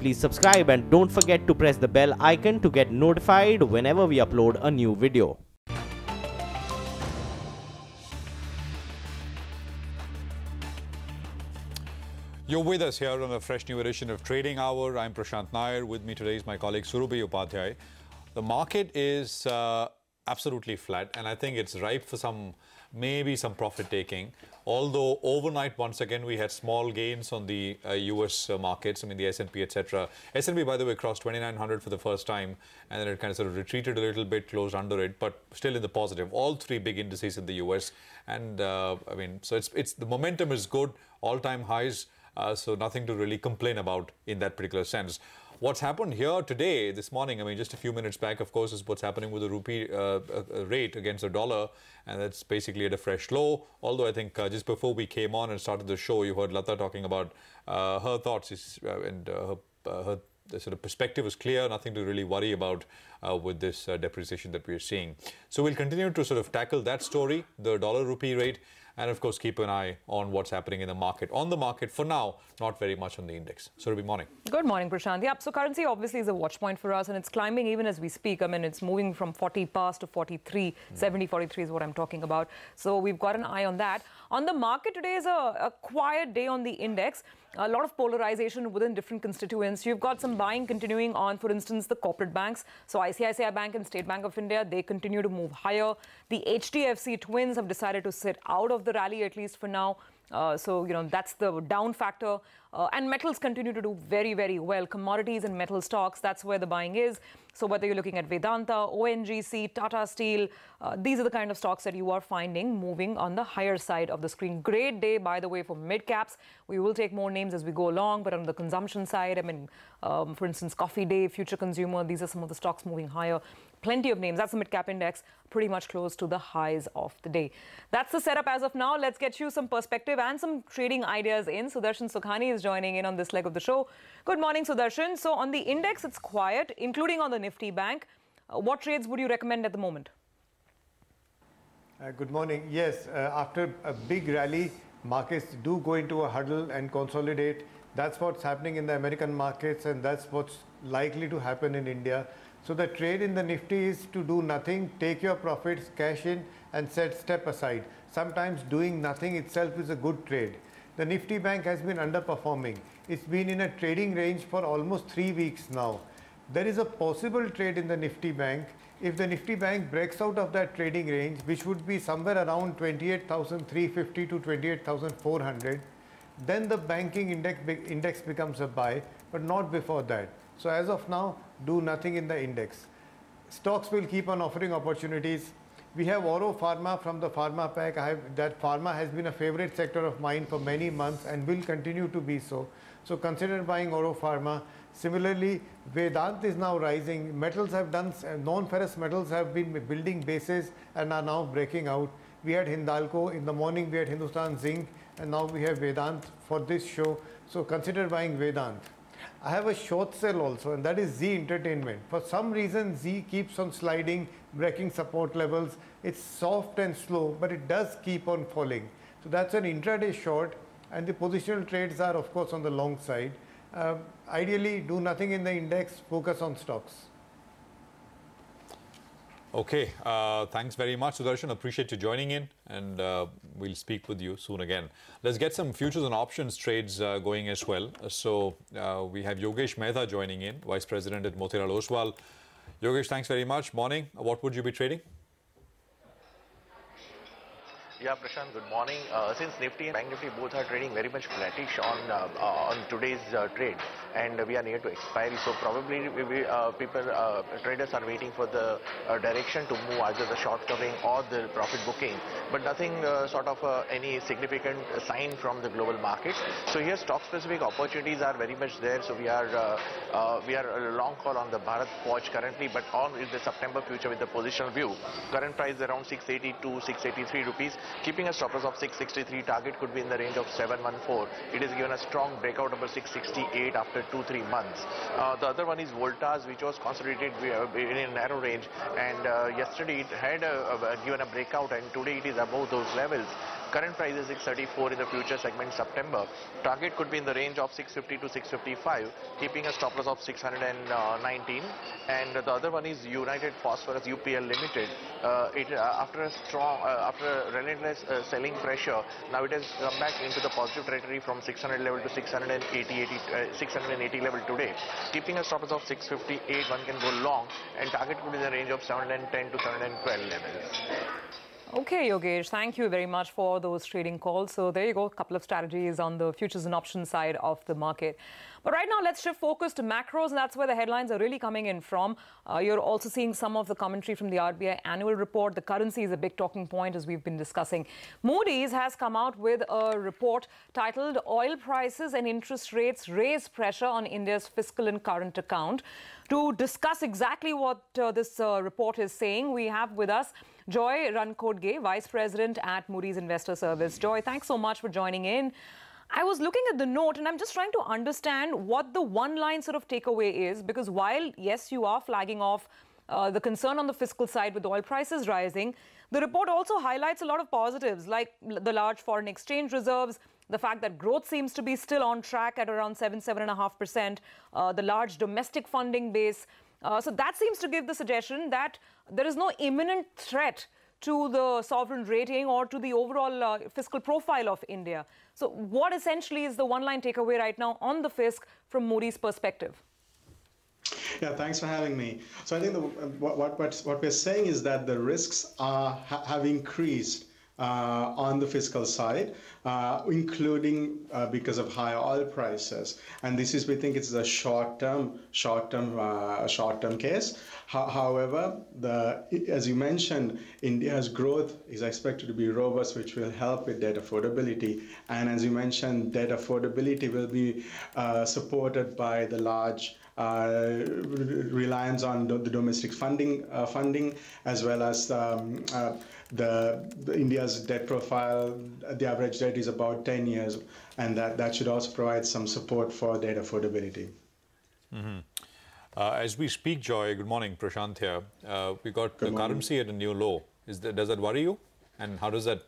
please subscribe and don't forget to press the bell icon to get notified whenever we upload a new video. You're with us here on a fresh new edition of Trading Hour. I'm Prashant Nair. With me today is my colleague Aurobindo Pharma. The market is absolutely flat, and I think it's ripe for maybe some profit taking. Although overnight, once again, we had small gains on the US markets. I mean, the S&P, etc. S&P, by the way, crossed 2,900 for the first time, and then it kind of sort of retreated a little bit, closed under it, but still in the positive. All three big indices in the US, and I mean, so it's the momentum is good, all-time highs. So nothing to really complain about in that particular sense. What's happened here today, this morning, I mean, just a few minutes back, of course, is what's happening with the rupee rate against the dollar. And that's basically at a fresh low. Although I think just before we came on and started the show, you heard Lata talking about her thoughts and her sort of perspective was clear. Nothing to really worry about with this depreciation that we're seeing. So we'll continue to sort of tackle that story, the dollar rupee rate. And of course, keep an eye on what's happening in the market. On the market, for now, not very much on the index. So, good morning. Good morning, Prashant. Yeah, so currency obviously is a watch point for us, and it's climbing even as we speak. I mean, it's moving from 40 past to 43. 70, 43 is what I'm talking about. So we've got an eye on that. On the market, today is a quiet day on the index. A lot of polarization within different constituents. You've got some buying continuing on, for instance, the corporate banks. So ICICI Bank and State Bank of India, they continue to move higher. The HDFC twins have decided to sit out of the rally, at least for now. So, you know, that's the down factor. And metals continue to do very, very well. Commodities and metal stocks, that's where the buying is. So whether you're looking at Vedanta, ONGC, Tata Steel, these are the kind of stocks that you are finding moving on the higher side of the screen. Great day, by the way, for mid caps. We will take more names as we go along, but on the consumption side, I mean, for instance, Coffee Day, Future Consumer, these are some of the stocks moving higher. Plenty of names. That's the mid-cap index, pretty much close to the highs of the day. That's the setup as of now. Let's get you some perspective and some trading ideas in. Sudarshan Sukhani is joining in on this leg of the show. Good morning, Sudarshan. So on the index, it's quiet, including on the Nifty Bank. What trades would you recommend at the moment? Good morning. Yes, after a big rally, markets do go into a huddle and consolidate. That's what's happening in the American markets, and that's what's likely to happen in India. So the trade in the Nifty is to do nothing, take your profits, cash in and step aside. Sometimes doing nothing itself is a good trade. The Nifty Bank has been underperforming. It's been in a trading range for almost 3 weeks now. There is a possible trade in the Nifty Bank. If the Nifty Bank breaks out of that trading range, which would be somewhere around 28,350 to 28,400, then the banking index becomes a buy, but not before that. So as of now, do nothing in the index. Stocks will keep on offering opportunities. We have Aurobindo Pharma from the Pharma pack. That Pharma has been a favorite sector of mine for many months and will continue to be so. So consider buying Aurobindo Pharma. Similarly, Vedanta is now rising. Metals have done, non-ferrous metals have been building bases and are now breaking out. We had Hindalco, in the morning we had Hindustan Zinc, and now we have Vedanta for this show. So consider buying Vedanta. I have a short sell also, and that is Z Entertainment. For some reason, Z keeps on sliding, breaking support levels. It's soft and slow, but it does keep on falling. So that's an intraday short, and the positional trades are, of course, on the long side. Ideally, do nothing in the index, focus on stocks. Okay, thanks very much, Sudarshan. Appreciate you joining in, and we'll speak with you soon again. Let's get some futures and options trades going as well. So we have Yogesh Mehta joining in, Vice President at Motilal Oswal. Yogesh, thanks very much. Morning. What would you be trading? Yeah, Prashant, good morning. Since Nifty and Bank Nifty both are trading very much flattish on today's trade, and we are near to expiry, so probably traders are waiting for the direction to move either the short covering or the profit booking, but nothing sort of any significant sign from the global markets. So here stock-specific opportunities are very much there. So we are a long call on the Bharat watch currently, but on is the September future with the positional view. Current price around 682, 683 rupees. Keeping a stop loss of 663, target could be in the range of 714. It is given a strong breakout over 668 after 2-3 months. The other one is Voltas, which was consolidated in a narrow range, and yesterday it had given a breakout, and today it is above those levels. Current price is 634 in the future segment September. Target could be in the range of 650 to 655, keeping a stop loss of 619. And the other one is United Phosphorus UPL Limited. After a relentless selling pressure, now it has come back into the positive territory from 600 level to 680 level today. Keeping a stop loss of 658, one can go long, and target could be in the range of 710 to 712 levels. Okay, Yogesh, thank you very much for those trading calls. So there you go, a couple of strategies on the futures and options side of the market. But right now, let's shift focus to macros, and that's where the headlines are really coming in from. You're also seeing some of the commentary from the RBI annual report. The currency is a big talking point, as we've been discussing. Moody's has come out with a report titled Oil Prices and Interest Rates Raise Pressure on India's Fiscal and Current Account. To discuss exactly what this report is saying, we have with us Joy Rankodge, Vice President at Moody's Investor Service. Joy, thanks so much for joining in. I was looking at the note and I'm just trying to understand what the one-line sort of takeaway is, because while, yes, you are flagging off the concern on the fiscal side with oil prices rising, the report also highlights a lot of positives, like the large foreign exchange reserves, the fact that growth seems to be still on track at around 7.5%, the large domestic funding base. So that seems to give the suggestion that there is no imminent threat to the sovereign rating or to the overall fiscal profile of India. So what essentially is the one-line takeaway right now on the fisc from Moody's perspective? Yeah, thanks for having me. So I think what we're saying is that the risks have increased on the fiscal side, including because of high oil prices, and this is, we think, it's a short-term case. However, as you mentioned, India's growth is expected to be robust, which will help with debt affordability. And as you mentioned, debt affordability will be supported by the large reliance on the domestic funding, as well as India's debt profile. The average debt is about 10 years, and that should also provide some support for debt affordability. Mm-hmm. As we speak, Joy, good morning, Prashant here. We got the currency at a new low. Does that worry you? And how does that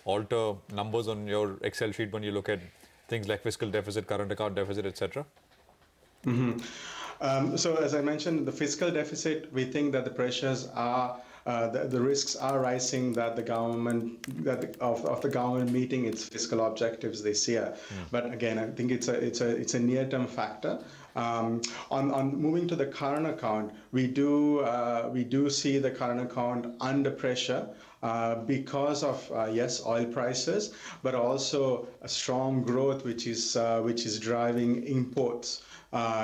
alter numbers on your Excel sheet when you look at things like fiscal deficit, current account deficit, etc.? Mm-hmm. So as I mentioned, the fiscal deficit, we think that the pressures are, the risks are rising, that the government, of the government meeting its fiscal objectives this year. But again, I think it's a near-term factor. On moving to the current account, we do see the current account under pressure because of yes, oil prices, but also a strong growth which is driving imports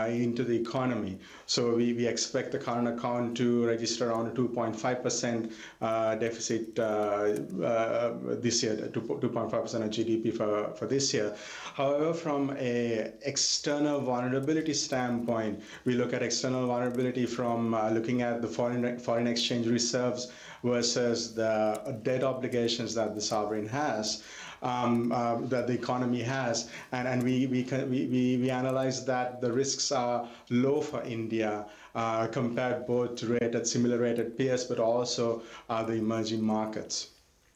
into the economy. So we expect the current account to register around a 2.5% deficit this year, 2.5% of GDP for this year. However, from a external vulnerability standpoint, we look at external vulnerability from looking at the foreign exchange reserves versus the debt obligations that the sovereign has. That the economy has, and we analyze that the risks are low for India compared both to similar rated peers, but also the emerging markets.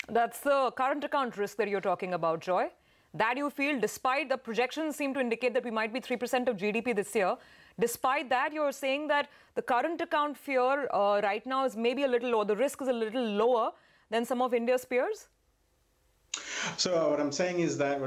That's the current account risk that you're talking about, Joy. That you feel, despite the projections seem to indicate that we might be 3% of GDP this year, despite that, you're saying that the current account fear right now is maybe a little lower, the risk is a little lower than some of India's peers? So what we're saying is that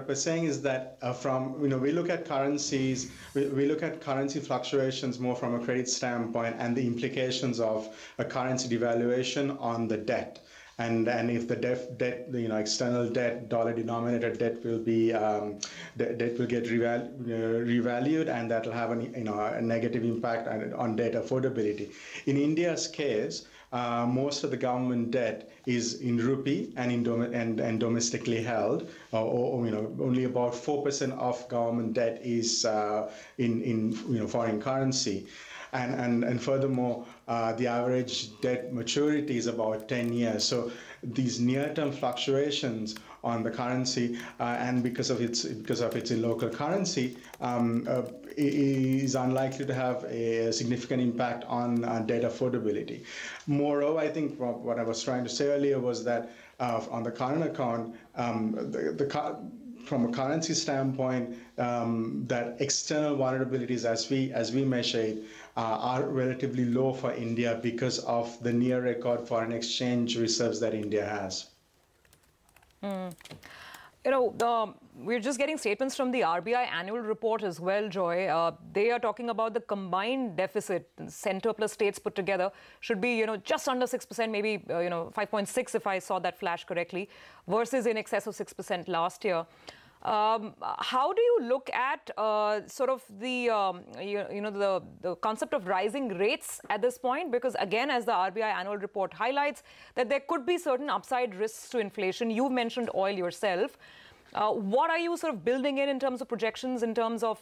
we look at currencies, we look at currency fluctuations more from a credit standpoint and the implications of a currency devaluation on the debt. And if the debt, external debt, dollar-denominated debt will be debt will get revalued, and that will have a negative impact on debt affordability. In India's case, most of the government debt is in rupee and domestically held. Only about 4% of government debt is in foreign currency. And furthermore, the average debt maturity is about 10 years. So these near-term fluctuations on the currency, and because of its in local currency, is unlikely to have a significant impact on debt affordability. Moreover, I think what I was trying to say earlier was that on the current account, from a currency standpoint, that external vulnerabilities as we measure it are relatively low for India because of the near record foreign exchange reserves that India has. You know, we're just getting statements from the RBI annual report as well, Joy. They are talking about the combined deficit, center plus states put together, should be, you know, just under 6%, maybe, 5.6 if I saw that flash correctly, versus in excess of 6% last year. How do you look at sort of the, the concept of rising rates at this point? Because again, as the RBI annual report highlights, that there could be certain upside risks to inflation. You've mentioned oil yourself. What are you sort of building in terms of projections, in terms of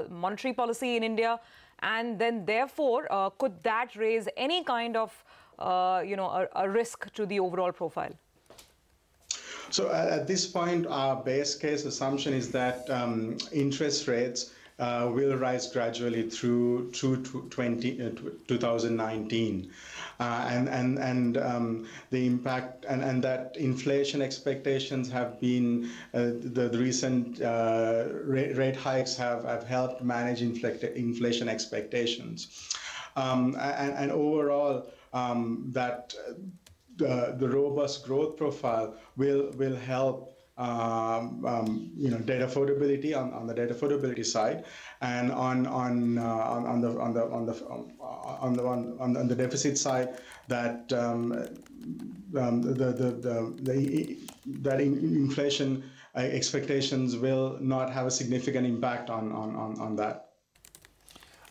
monetary policy in India? And then therefore, could that raise any kind of, a risk to the overall profile? So at this point, our base case assumption is that interest rates will rise gradually through 2019, and the impact and that inflation expectations have been the recent rate hikes have helped manage inflation expectations, and overall that. The robust growth profile will help debt affordability on the debt affordability side, and on the deficit side, that that inflation expectations will not have a significant impact on that.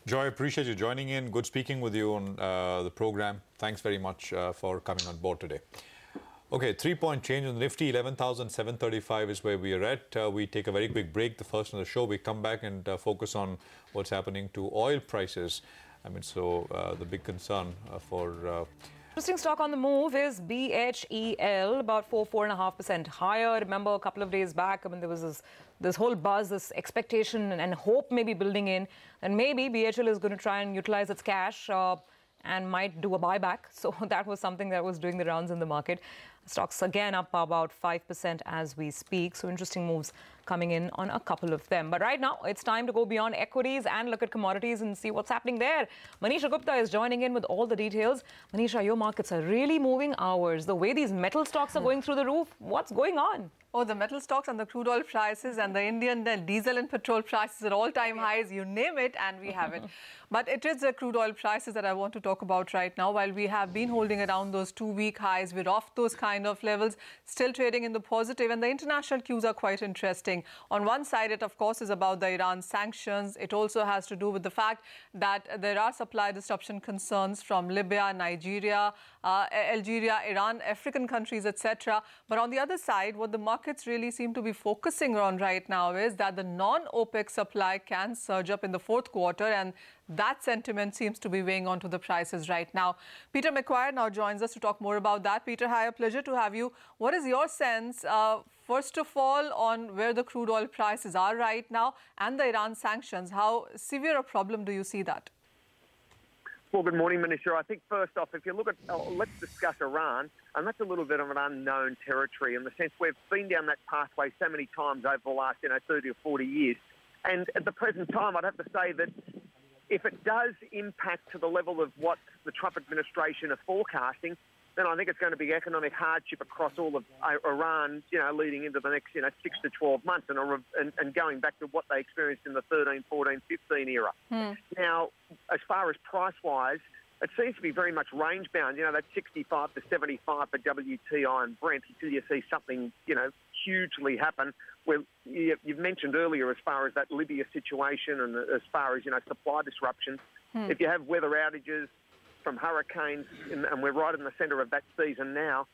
Joy, appreciate you joining in. Good speaking with you on the program. Thanks very much for coming on board today. Okay, 3-point change on the Nifty, 11,735 is where we are at. We take a very quick break, the first on the show. We come back and focus on what's happening to oil prices. I mean, so the big concern for... Interesting stock on the move is BHEL, about 4.5% higher. Remember, a couple of days back, I mean, there was this whole buzz, this expectation and hope maybe building in, and maybe BHEL is going to try and utilize its cash and might do a buyback. So that was something that was doing the rounds in the market. Stocks again up about 5% as we speak. So interesting moves coming in on a couple of them. But right now, it's time to go beyond equities and look at commodities and see what's happening there. Manisha Gupta is joining in with all the details. Manisha, your markets are really moving hours. The way these metal stocks are going through the roof, what's going on? Oh, the metal stocks and the crude oil prices and the Indian diesel and petrol prices are all-time highs. You name it, and we have it. But it is the crude oil prices that I want to talk about right now. While we have been holding around those 2-week highs, we're off those kind of levels, still trading in the positive, and the international cues are quite interesting. On one side, it, of course, is about the Iran sanctions. It also has to do with the fact that there are supply disruption concerns from Libya, Nigeria, Algeria, Iran, African countries, etc. But on the other side, what the markets really seem to be focusing on right now is that the non-OPEC supply can surge up in the fourth quarter, and that sentiment seems to be weighing onto the prices right now. Peter McQuire now joins us to talk more about that. Peter, hi, a pleasure to have you. What is your sense, first of all, on where the crude oil prices are right now and the Iran sanctions? How severe a problem do you see that? Well, good morning, Manisha. I think first off, if you look at, let's discuss Iran, and that's a little bit of an unknown territory in the sense we've been down that pathway so many times over the last, 30 or 40 years. And at the present time, I'd have to say that if it does impact to the level of what the Trump administration are forecasting, then I think it's going to be economic hardship across all of Iran, leading into the next, 6 to 12 months and going back to what they experienced in the 13, 14, 15 era. Now, as far as price-wise, it seems to be very much range-bound. That 65 to 75 for WTI and Brent until you see something, hugely happen. Well, you've mentioned earlier as far as that Libya situation and as far as, supply disruptions. If you have weather outages from hurricanes, and we're right in the centre of that season now,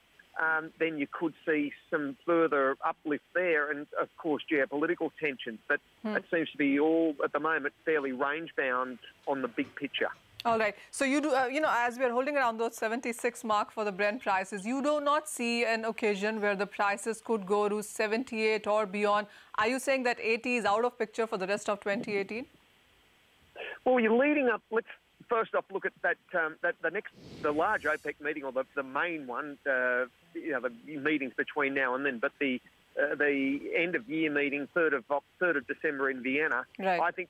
then you could see some further uplift there, and of course geopolitical tensions. But it seems to be all at the moment fairly range-bound on the big picture. All right. So you do, as we're holding around those 76 mark for the Brent prices, you do not see an occasion where the prices could go to 78 or beyond. Are you saying that 80 is out of picture for the rest of 2018? Well, you're leading up. Let's first off look at the large OPEC meeting, or the main one. The meetings between now and then, but the end of year meeting, 3rd of December in Vienna. Right. I think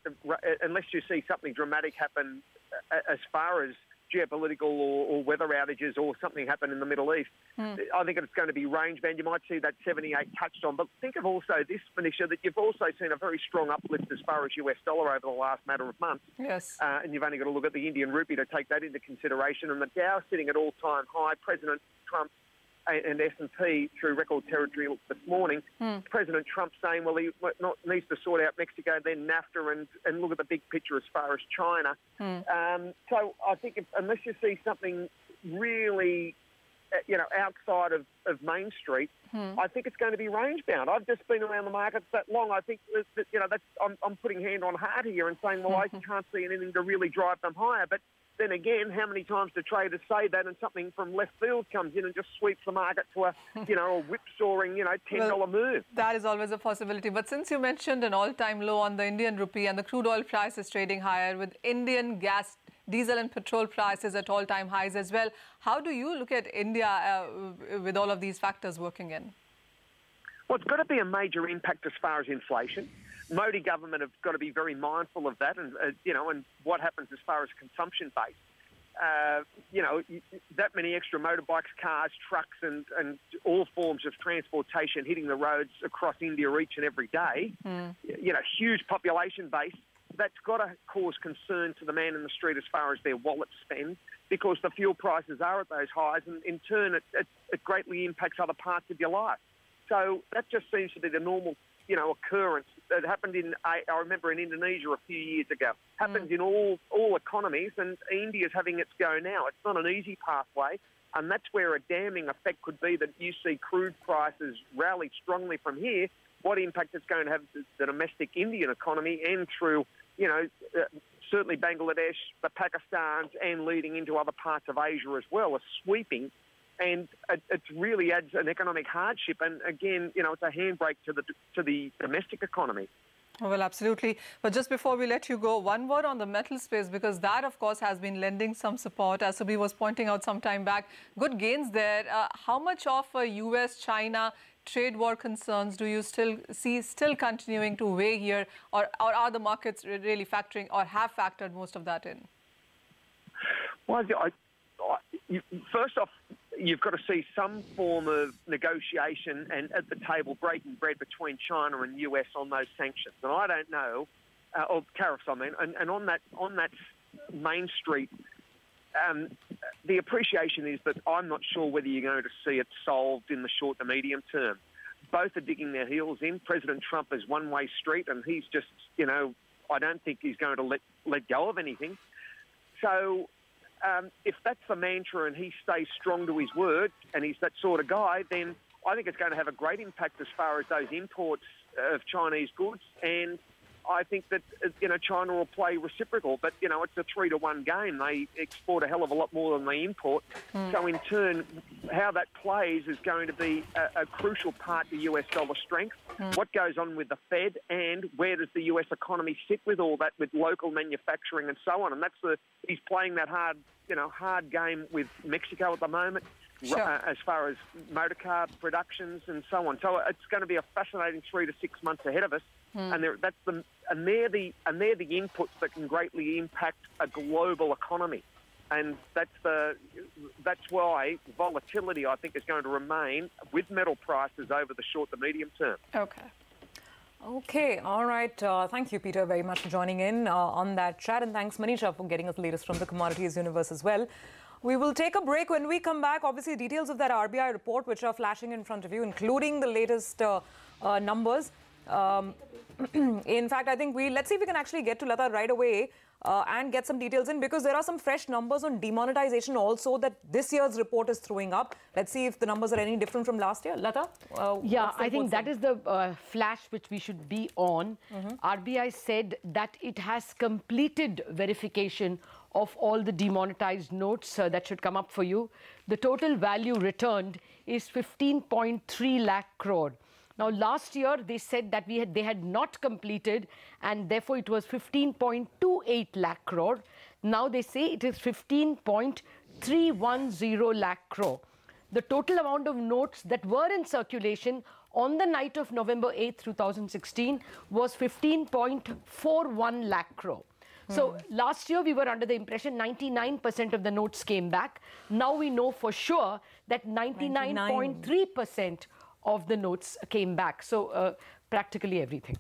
unless you see something dramatic happen as far as geopolitical or weather outages or something happen in the Middle East, I think it's going to be range bound. You might see that 78 touched on, but think of also this, Manisha, that you've also seen a very strong uplift as far as US dollar over the last matter of months. Yes. And you've only got to look at the Indian rupee to take that into consideration. And the Dow sitting at all-time high. President Trump and S&P through record territory this morning. President Trump saying, well, he needs to sort out Mexico, then NAFTA, and look at the big picture as far as China. So I think unless you see something really, outside of Main Street, I think it's going to be range bound. I've just been around the markets that long. I think that, I'm putting hand on heart here and saying, well, I can't see anything to really drive them higher. But then again, how many times do traders say that and something from left field comes in and just sweeps the market to a whipsawing, $10 move? That is always a possibility. But since you mentioned an all-time low on the Indian rupee and the crude oil price is trading higher with Indian gas, diesel and petrol prices at all-time highs as well, how do you look at India with all of these factors working in? Well, it's got to be a major impact as far as inflation. Modi government have got to be very mindful of that, and and what happens as far as consumption base. That many extra motorbikes, cars, trucks, and all forms of transportation hitting the roads across India each and every day. Huge population base. That's got to cause concern to the man in the street as far as their wallet spend, because the fuel prices are at those highs, and in turn it greatly impacts other parts of your life. So that just seems to be the normal occurrence. It happened I remember in Indonesia a few years ago. Happens in all economies, and India's having its go now. It's not an easy pathway, and that's where a damning effect could be that you see crude prices rally strongly from here. What impact it's going to have to the domestic Indian economy and through, certainly Bangladesh, the Pakistans, and leading into other parts of Asia as well, are sweeping. And it really adds an economic hardship. And again, it's a handbrake to the domestic economy. Well, absolutely. But just before we let you go, one word on the metal space, because that, of course, has been lending some support. As Subi was pointing out some time back, good gains there. How much of US-China trade war concerns do you still see continuing to weigh here? Or are the markets really factoring or have factored most of that in? Well, first off, you've got to see some form of negotiation and at the table breaking bread between China and US on those sanctions. And I don't know, or tariffs, I mean, and on that Main Street, the appreciation is that I'm not sure whether you're going to see it solved in the short to medium term. Both are digging their heels in. President Trump is one-way street, and he's just, I don't think he's going to let go of anything. So if that's the mantra and he stays strong to his word and he's that sort of guy, then I think it's going to have a great impact as far as those imports of Chinese goods. And I think that, China will play reciprocal. But, it's a 3-to-1 game. They export a hell of a lot more than they import. So in turn, how that plays is going to be a crucial part to US dollar strength. What goes on with the Fed, and where does the US economy sit with all that, with local manufacturing and so on. And he's playing that hard game with Mexico at the moment. Sure. As far as motor car productions and so on. So it's going to be a fascinating 3 to 6 months ahead of us. And they're the inputs that can greatly impact a global economy. And that's why volatility, I think, is going to remain with metal prices over the short to medium term. Okay, all right. Thank you, Peter, very much for joining in on that chat. And thanks, Manisha, for getting us the latest from the commodities universe as well. We will take a break. When we come back, obviously, details of that RBI report, which are flashing in front of you, including the latest numbers. In fact, I think let's see if we can actually get to Lata right away and get some details in, because there are some fresh numbers on demonetization also that this year's report is throwing up. Let's see if the numbers are any different from last year. Lata? Yeah, I think that is the flash which we should be on. RBI said that it has completed verification of all the demonetized notes. That should come up for you. The total value returned is 15.3 lakh crore. Now, last year, they said that they had not completed, and therefore it was 15.28 lakh crore. Now they say it is 15.310 lakh crore. The total amount of notes that were in circulation on the night of November 8, 2016 was 15.41 lakh crore. So last year we were under the impression 99% of the notes came back. Now we know for sure that 99.3% of the notes came back. So practically everything.